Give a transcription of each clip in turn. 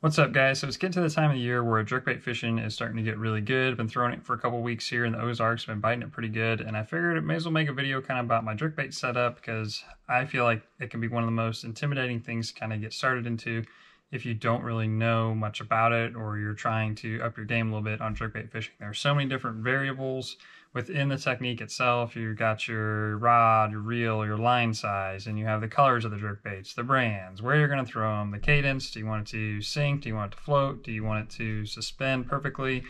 What's up, guys? So it's getting to the time of the year where jerkbait fishing is starting to get really good. I've been throwing it for a couple weeks here in the Ozarks, been biting it pretty good, and I figured I may as well make a video kind of about my jerkbait setup because I feel like it can be one of the most intimidating things to kind of get started into if you don't really know much about it or you're trying to up your game a little bit on jerkbait fishing. There are so many different variables within the technique itself. You've got your rod, your reel, your line size, and you have the colors of the jerkbaits, the brands, where you're going to throw them, the cadence. Do you want it to sink? Do you want it to float? Do you want it to suspend perfectly?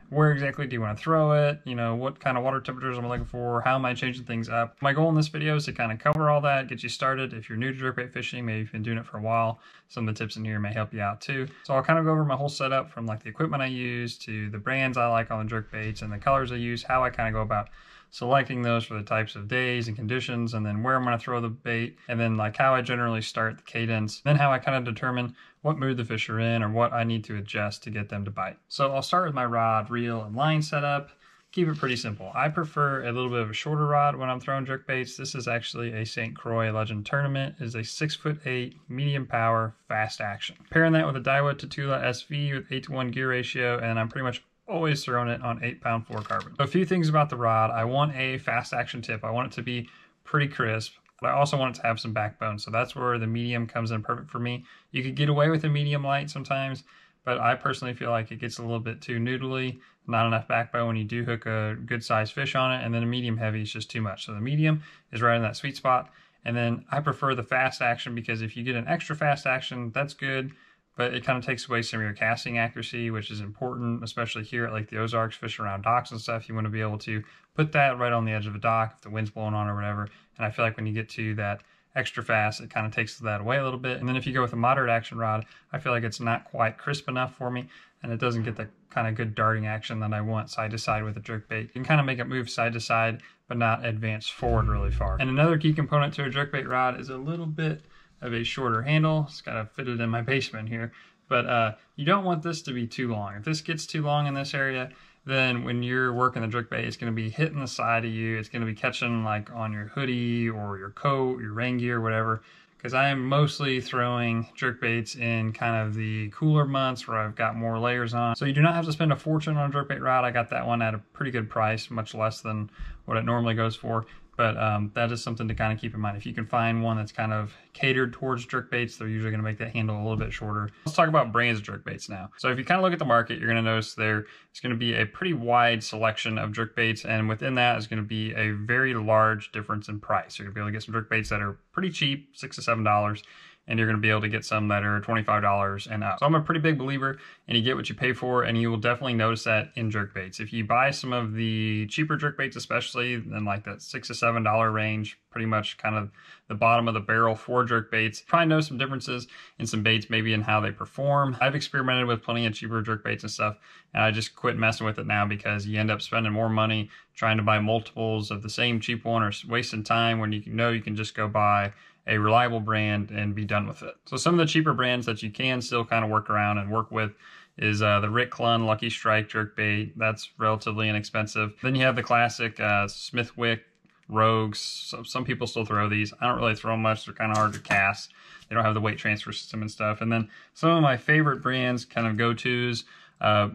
Where exactly do you want to throw it? You know, what kind of water temperatures am I looking for? How am I changing things up? My goal in this video is to kind of cover all that, get you started. If you're new to jerkbait fishing, maybe you've been doing it for a while, some of the tips in here may help you out too. So I'll kind of go over my whole setup from like the equipment I use to the brands I like on the jerkbaits and the colors I use, how I kind of go about selecting those for the types of days and conditions, and then where I'm going to throw the bait, and then like how I generally start the cadence, then how I kind of determine what mood the fish are in or what I need to adjust to get them to bite. So I'll start with my rod, reel, and line setup. Keep it pretty simple. I prefer a little bit of a shorter rod when I'm throwing jerkbaits. This is actually a St. Croix Legend Tournament. It is a 6'8", medium power, fast action. Pairing that with a Daiwa Tatula SV with 8:1 gear ratio, and I'm pretty much always throwing it on 8-pound fluorocarbon. So a few things about the rod. I want a fast action tip. I want it to be pretty crisp, but I also want it to have some backbone. So that's where the medium comes in perfect for me. You could get away with a medium light sometimes, but I personally feel like it gets a little bit too noodly, not enough backbone when you do hook a good sized fish on it, and then a medium heavy is just too much. So the medium is right in that sweet spot. And then I prefer the fast action because if you get an extra fast action, that's good, but it kind of takes away some of your casting accuracy, which is important, especially here at like the Ozarks, fishing around docks and stuff. You want to be able to put that right on the edge of a dock if the wind's blowing on or whatever. And I feel like when you get to that extra fast, it kind of takes that away a little bit. And then if you go with a moderate action rod, I feel like it's not quite crisp enough for me, and it doesn't get the kind of good darting action that I want side to side with a jerkbait. You can kind of make it move side to side, but not advance forward really far. And another key component to a jerkbait rod is a little bit of a shorter handle. It's got to fit it in my basement here, but you don't want this to be too long. If this gets too long in this area, then when you're working the jerkbait, it's going to be hitting the side of you. It's going to be catching like on your hoodie or your coat, your rain gear, whatever. Because I am mostly throwing jerkbaits in kind of the cooler months where I've got more layers on. So you do not have to spend a fortune on a jerkbait rod. I got that one at a pretty good price, much less than what it normally goes for. But that is something to kind of keep in mind. If you can find one that's kind of catered towards jerkbaits, they're usually going to make that handle a little bit shorter. Let's talk about brands of jerkbaits now. So if you kind of look at the market, you're going to notice there is going to be a pretty wide selection of jerkbaits, and within that is going to be a very large difference in price. You're going to be able to get some jerkbaits that are pretty cheap, $6 to $7, and you're going to be able to get some that are $25 and up. So I'm a pretty big believer, and you get what you pay for, and you will definitely notice that in jerkbaits. If you buy some of the cheaper jerkbaits, especially in like that $6 to $7 range, pretty much kind of the bottom of the barrel for jerkbaits, probably notice some differences in some baits, maybe in how they perform. I've experimented with plenty of cheaper jerkbaits and stuff, and I just quit messing with it now because you end up spending more money trying to buy multiples of the same cheap one or wasting time when you know you can just go buy a reliable brand and be done with it. So some of the cheaper brands that you can still kind of work around and work with is the Rick Clunn Lucky Strike jerkbait. That's relatively inexpensive. Then you have the classic Smithwick Rogues. So some people still throw these. I don't really throw them much. They're kind of hard to cast. They don't have the weight transfer system and stuff. And then some of my favorite brands, kind of go-tos,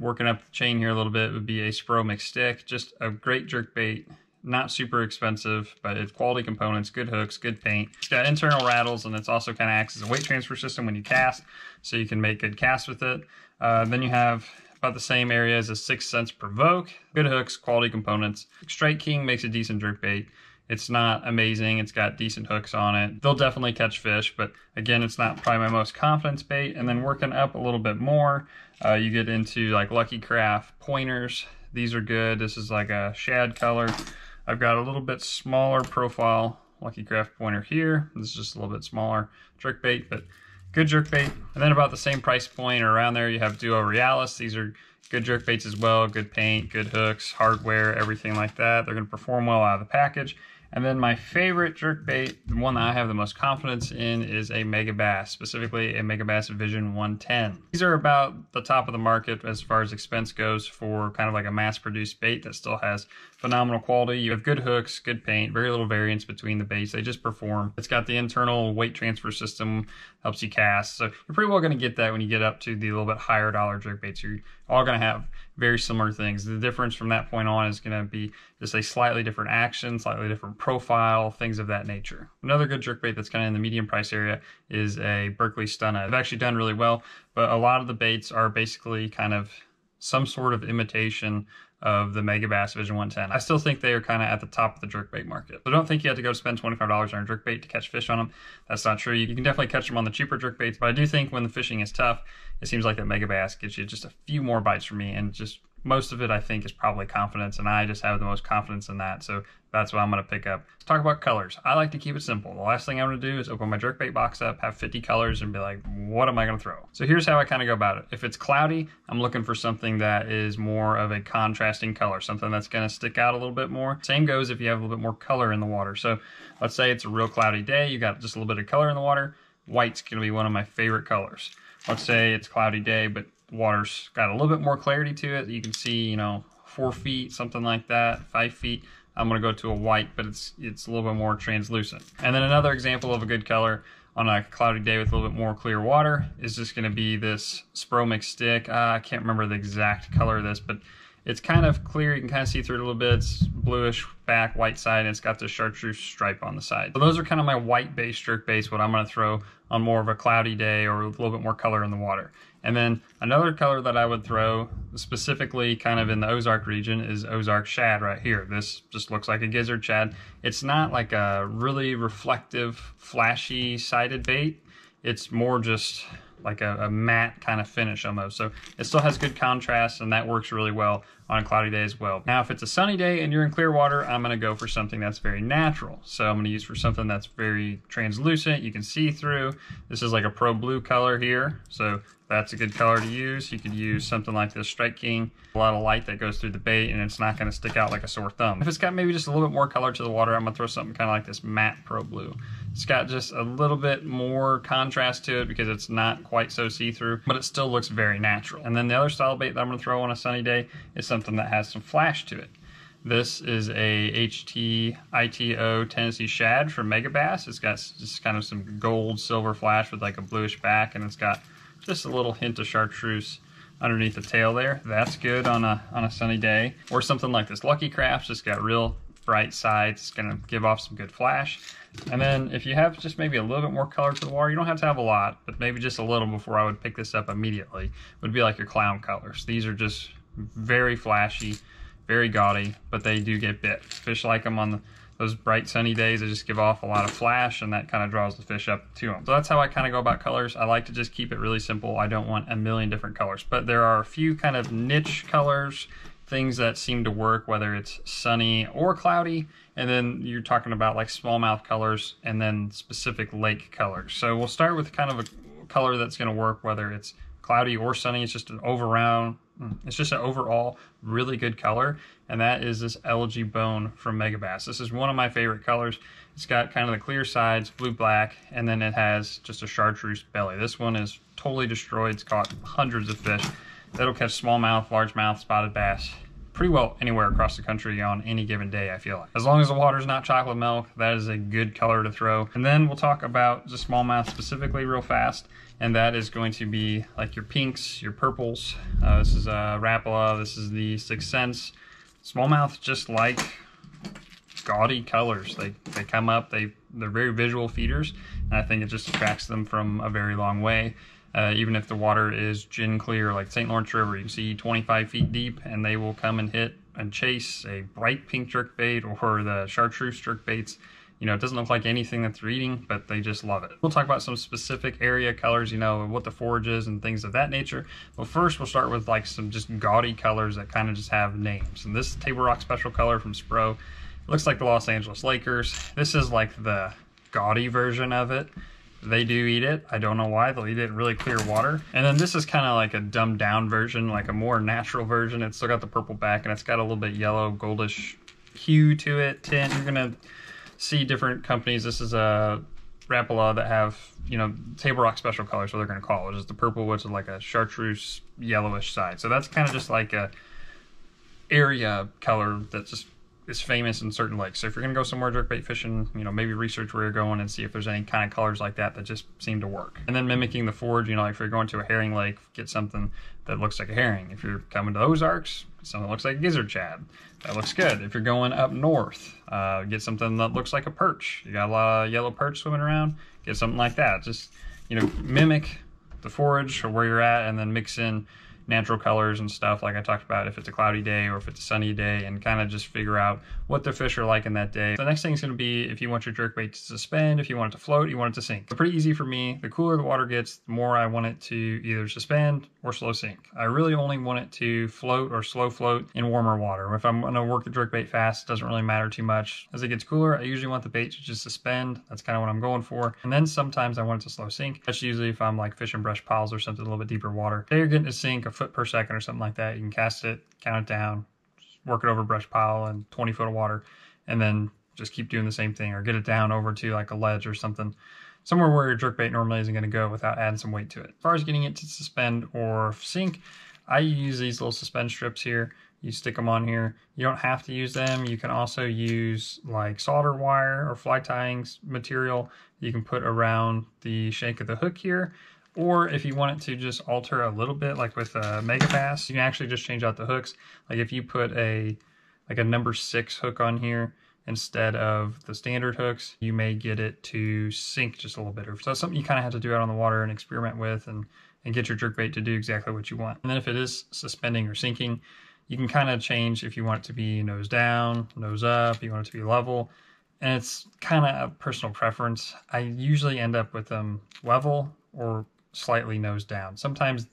working up the chain here a little bit, would be a Spro McStick. Just a great jerkbait. Not super expensive, but it's quality components, good hooks, good paint. It's got internal rattles, and it's also kind of acts as a weight transfer system when you cast, so you can make good casts with it. Then you have about the same areas as 6 cents per Vogue. Good hooks, quality components. Strike King makes a decent jerkbait. It's not amazing. It's got decent hooks on it. They'll definitely catch fish, but again, it's not probably my most confidence bait. And then working up a little bit more, you get into like Lucky Craft pointers. These are good. This is like a shad color. I've got a little bit smaller profile Lucky Craft pointer here. This is just a little bit smaller jerkbait, but good jerkbait. And then about the same price point or around there, you have Duo Realis. These are good jerkbaits as well. Good paint, good hooks, hardware, everything like that. They're going to perform well out of the package. And then my favorite jerkbait, the one that I have the most confidence in, is a Megabass, specifically a Megabass Vision 110. These are about the top of the market as far as expense goes for kind of like a mass-produced bait that still has phenomenal quality. You have good hooks, good paint, very little variance between the baits. They just perform. It's got the internal weight transfer system, helps you cast. So you're pretty well going to get that when you get up to the little bit higher dollar jerkbaits. You're all going to have very similar things. The difference from that point on is going to be just a slightly different action, slightly different profile, things of that nature. Another good jerkbait that's kind of in the medium price area is a Berkeley Stunna. They've actually done really well, but a lot of the baits are basically kind of some sort of imitation of the Megabass Vision 110. I still think they are kind of at the top of the jerkbait market. So don't think you have to go spend $25 on a jerkbait to catch fish on them. That's not true. You can definitely catch them on the cheaper jerkbaits, but I do think when the fishing is tough, it seems like that Megabass gives you just a few more bites from me, and just most of it I think is probably confidence, and I just have the most confidence in that, so that's what I'm going to pick up. Let's talk about colors. I like to keep it simple. The last thing I'm going to do is open my jerkbait box up, have 50 colors, and be like, what am I going to throw? So here's how I kind of go about it. If it's cloudy, I'm looking for something that is more of a contrasting color, something that's going to stick out a little bit more. Same goes if you have a little bit more color in the water. So let's say it's a real cloudy day, you got just a little bit of color in the water. White's going to be one of my favorite colors. Let's say it's a cloudy day, but the water's got a little bit more clarity to it. You can see, 4 feet, something like that, 5 feet. I'm going to go to a white, but it's a little bit more translucent. And then another example of a good color on a cloudy day with a little bit more clear water is just going to be this Spro Mix stick. I can't remember the exact color of this, but it's kind of clear. You can kind of see through it a little bit. It's bluish back, white side, and it's got the chartreuse stripe on the side. So those are kind of my white-based jerkbaits, what I'm going to throw on more of a cloudy day or a little bit more color in the water. And then another color that I would throw, specifically kind of in the Ozark region, is Ozark Shad right here. This just looks like a gizzard shad. It's not like a really reflective, flashy sided bait. It's more just like a matte kind of finish almost. So it still has good contrast, and that works really well on a cloudy day as well. Now, if it's a sunny day and you're in clear water, I'm going to go for something that's very natural. So I'm going to use for something that's very translucent. You can see through. This is like a Pro Blue color here. So that's a good color to use. You could use something like this Strike King. A lot of light that goes through the bait, and it's not going to stick out like a sore thumb. If it's got maybe just a little bit more color to the water, I'm going to throw something kind of like this matte Pro Blue. It's got just a little bit more contrast to it because it's not quite so see-through, but it still looks very natural. And then the other style bait that I'm going to throw on a sunny day is something that has some flash to it. This is a HTITO Tennessee Shad from Megabass. It's got just kind of some gold silver flash with like a bluish back, and it's got just a little hint of chartreuse underneath the tail there. That's good on a sunny day. Or something like this Lucky Crafts. It's got real bright sides. It's going to give off some good flash. And then if you have just maybe a little bit more color to the water, you don't have to have a lot, but maybe just a little before I would pick this up immediately, would be like your clown colors. These are just very flashy, very gaudy, but they do get bit. Fish like them on those bright sunny days. They just give off a lot of flash, and that kind of draws the fish up to them. So that's how I kind of go about colors. I like to just keep it really simple. I don't want a million different colors, but there are a few kind of niche colors, things that seem to work, whether it's sunny or cloudy. And then you're talking about like smallmouth colors and then specific lake colors. So we'll start with kind of a color that's going to work whether it's cloudy or sunny. It's just an overall really good color, and that is this Elegy Bone from Megabass. This is one of my favorite colors. It's got kind of the clear sides, blue-black, and then it has just a chartreuse belly. This one is totally destroyed. It's caught hundreds of fish. That'll catch smallmouth, largemouth, spotted bass pretty well anywhere across the country on any given day, I feel like. As long as the water's not chocolate milk, that is a good color to throw. And then we'll talk about the smallmouth specifically real fast, and that is going to be like your pinks, your purples. This is Rapala, this is the Sixth Sense. Smallmouth just like gaudy colors. They come up, they're very visual feeders, and I think it just attracts them from a very long way. Even if the water is gin clear, like St. Lawrence River, you can see 25 feet deep, and they will come and hit and chase a bright pink jerkbait or the chartreuse jerkbaits. It doesn't look like anything that they're eating, but they just love it. We'll talk about some specific area colors, what the forage is and things of that nature. But first, we'll start with like some just gaudy colors that kind of just have names. And this Table Rock Special Color from Spro, it looks like the Los Angeles Lakers. This is like the gaudy version of it. They do eat it. I don't know why. They'll eat it in really clear water. And then this is kind of like a dumbed down version, like a more natural version. It's still got the purple back, and it's got a little bit yellow, goldish hue to it, tint. You're going to see different companies. This is a Rapala that have, you know, Table Rock special colors, so they're going to call it. It's the purple, which is like a chartreuse yellowish side. So that's kind of just like a area color that just is famous in certain lakes. So if you're going to go somewhere jerkbait fishing, you know, maybe research where you're going and see if there's any kind of colors like that that just seem to work. And then mimicking the forage, you know, like if you're going to a herring lake, get something that looks like a herring. If you're coming to Ozarks, something that looks like a gizzard shad. That looks good. If you're going up north, get something that looks like a perch. You got a lot of yellow perch swimming around, get something like that. Just, you know, mimic the forage or where you're at, and then mix in natural colors and stuff like I talked about if it's a cloudy day or if it's a sunny day, and kind of just figure out what the fish are like in that day. The next thing is going to be if you want your jerkbait to suspend, if you want it to float, you want it to sink. It's pretty easy for me. The cooler the water gets, the more I want it to either suspend or slow sink. I really only want it to float or slow float in warmer water. If I'm going to work the jerkbait fast, it doesn't really matter too much. As it gets cooler, I usually want the bait to just suspend. That's kind of what I'm going for. And then sometimes I want it to slow sink. That's usually if I'm like fishing brush piles or something a little bit deeper water. Say you're getting to sink a foot per second or something like that. You can cast it, count it down, work it over a brush pile and 20 foot of water, and then just keep doing the same thing, or get it down over to like a ledge or something, somewhere where your jerkbait normally isn't going to go without adding some weight to it. As far as getting it to suspend or sink, I use these little suspend strips here. You stick them on here. You don't have to use them. You can also use like solder wire or fly tying material you can put around the shank of the hook here. Or if you want it to just alter a little bit, like with a Mega Bass, you can actually just change out the hooks. Like if you put a number 6 hook on here instead of the standard hooks, you may get it to sink just a little better. So that's something you kind of have to do out on the water and experiment with and get your jerkbait to do exactly what you want. And then if it is suspending or sinking, you can kind of change if you want it to be nose down, nose up, you want it to be level. And it's kind of a personal preference. I usually end up with them level or slightly nose down. Sometimes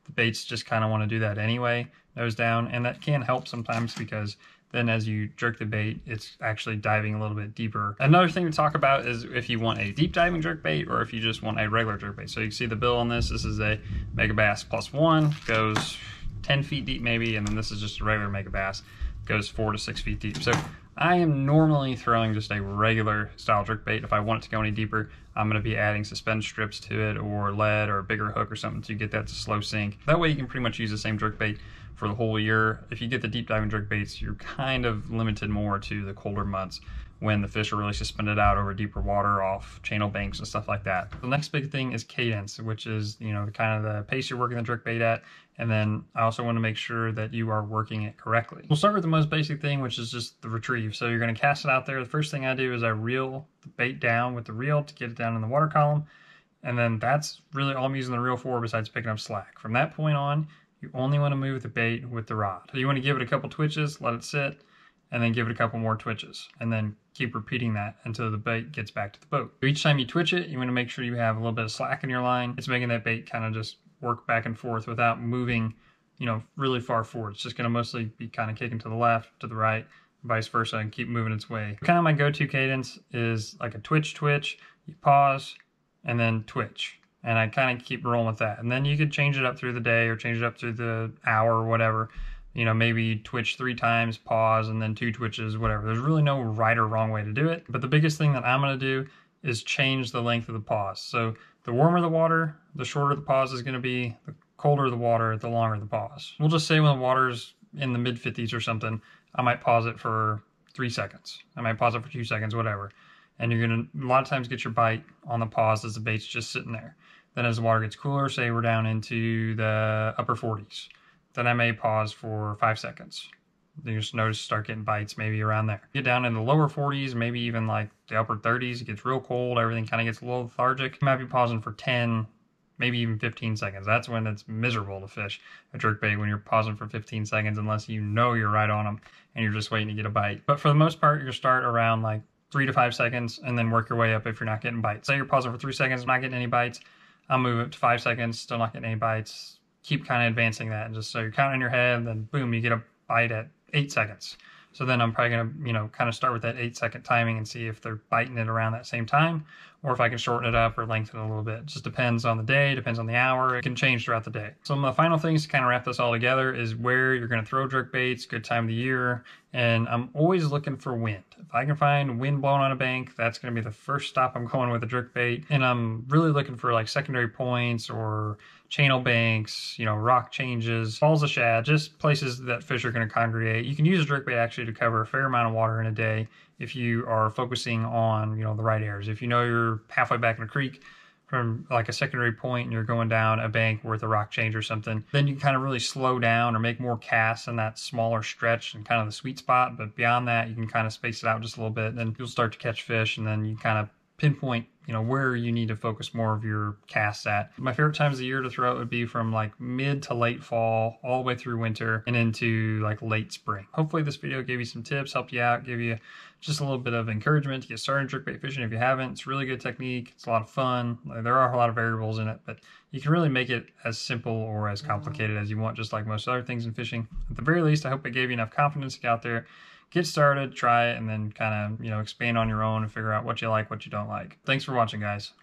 the baits just kind of want to do that anyway, nose down, and that can help sometimes because then as you jerk the bait, it's actually diving a little bit deeper. Another thing to talk about is if you want a deep diving jerkbait or if you just want a regular jerkbait. So you can see the bill on this. This is a Mega Bass +1, goes 10 feet deep maybe, and then this is just a regular Mega Bass, goes 4 to 6 feet deep. So I am normally throwing just a regular style jerkbait. If I want it to go any deeper, I'm going to be adding suspend strips to it or lead or a bigger hook or something to get that to slow sink. That way you can pretty much use the same jerkbait for the whole year. If you get the deep diving jerkbaits, you're kind of limited more to the colder months when the fish are really suspended out over deeper water off channel banks and stuff like that. The next big thing is cadence, which is, you know, kind of the pace you're working the jerkbait at. And then I also want to make sure that you are working it correctly. We'll start with the most basic thing, which is just the retrieve. So you're going to cast it out there. The first thing I do is I reel the bait down with the reel to get it down in the water column. And then that's really all I'm using the reel for besides picking up slack. From that point on, you only want to move the bait with the rod. So you want to give it a couple twitches, let it sit, and then give it a couple more twitches. And then keep repeating that until the bait gets back to the boat. So each time you twitch it, you want to make sure you have a little bit of slack in your line. It's making that bait kind of just work back and forth without moving, you know, really far forward. It's just going to mostly be kind of kicking to the left, to the right, vice versa, and keep moving its way. Kind of my go-to cadence is like a twitch, you pause, and then twitch. And I kind of keep rolling with that. And then you could change it up through the day or change it up through the hour or whatever. You know, maybe twitch 3 times, pause, and then 2 twitches, whatever. There's really no right or wrong way to do it. But the biggest thing that I'm going to do is change the length of the pause. So the warmer the water, the shorter the pause is going to be. The colder the water, the longer the pause. We'll just say when the water's in the mid 50s or something, I might pause it for 3 seconds. I might pause it for 2 seconds, whatever. And you're going to a lot of times get your bite on the pause as the bait's just sitting there. Then as the water gets cooler, say we're down into the upper 40s, then I may pause for 5 seconds. Then you just notice start getting bites maybe around there. Get down in the lower 40s, maybe even like the upper 30s, it gets real cold, everything kind of gets a little lethargic. You might be pausing for 10, maybe even 15 seconds. That's when it's miserable to fish a jerkbait, when you're pausing for 15 seconds unless you know you're right on them and you're just waiting to get a bite. But for the most part, you'll start around like 3 to 5 seconds and then work your way up if you're not getting bites. Say you're pausing for 3 seconds, not getting any bites, I'll move it to 5 seconds, still not getting any bites. Keep kind of advancing that, and just so you're counting in your head, and then boom, you get a bite at 8 seconds. So then I'm probably gonna, kind of start with that 8-second timing and see if they're biting it around that same time, or if I can shorten it up or lengthen it a little bit. It just depends on the day, depends on the hour. It can change throughout the day. Some of the final things to kind of wrap this all together is where you're gonna throw jerkbaits, good time of the year, and I'm always looking for wind. If I can find wind blowing on a bank, that's gonna be the first stop I'm going with a jerkbait. And I'm really looking for like secondary points or channel banks, rock changes, falls of shad, just places that fish are going to congregate. You can use a jerkbait actually to cover a fair amount of water in a day if you are focusing on, the right areas. If you know you're halfway back in a creek from like a secondary point and you're going down a bank with a rock change or something, then you can kind of really slow down or make more casts in that smaller stretch and kind of the sweet spot. But beyond that, you can kind of space it out just a little bit, and then you'll start to catch fish, and then you kind of pinpoint where you need to focus more of your casts at. My favorite times of the year to throw it would be from like mid to late fall all the way through winter and into like late spring. Hopefully this video gave you some tips, helped you out, give you just a little bit of encouragement to get started jerkbait fishing if you haven't. It's a really good technique. It's a lot of fun. There are a lot of variables in it, but you can really make it as simple or as complicated as you want, just like most other things in fishing. At the very least, I hope it gave you enough confidence to get out there, get started, try it, and then kind of, expand on your own and figure out what you like, what you don't like. Thanks for watching, guys.